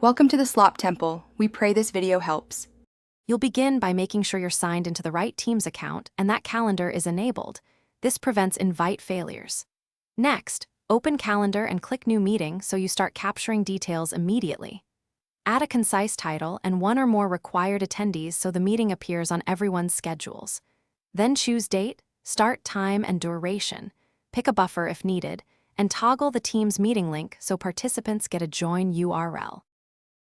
Welcome to the Slop Temple. We pray this video helps. You'll begin by making sure you're signed into the right Teams account and that calendar is enabled. This prevents invite failures. Next, open Calendar and click New Meeting so you start capturing details immediately. Add a concise title and one or more required attendees so the meeting appears on everyone's schedules. Then choose date, start time, and duration. Pick a buffer if needed, and toggle the Teams meeting link so participants get a join URL.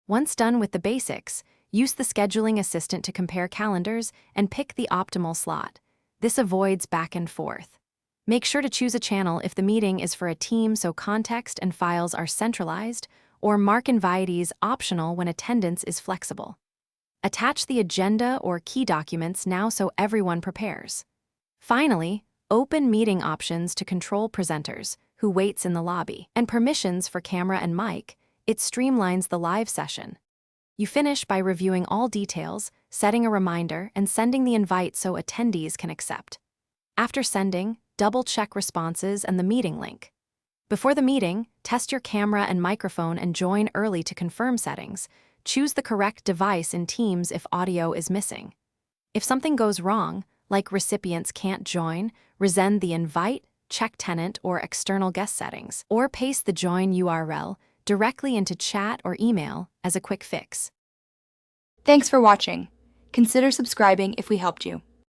Once done with the basics, use the scheduling assistant to compare calendars and pick the optimal slot. This avoids back and forth. Make sure to choose a channel if the meeting is for a team so context and files are centralized, or mark invitees optional when attendance is flexible. Attach the agenda or key documents now so everyone prepares. Finally, open meeting options to control presenters, who waits in the lobby, and permissions for camera and mic. It streamlines the live session. You finish by reviewing all details, setting a reminder, and sending the invite so attendees can accept. After sending, double-check responses and the meeting link. Before the meeting, test your camera and microphone and join early to confirm settings. Choose the correct device in Teams if audio is missing. If something goes wrong, like recipients can't join, resend the invite, check tenant or external guest settings, or paste the join URL directly into chat or email as a quick fix. Thanks for watching. Consider subscribing if we helped you.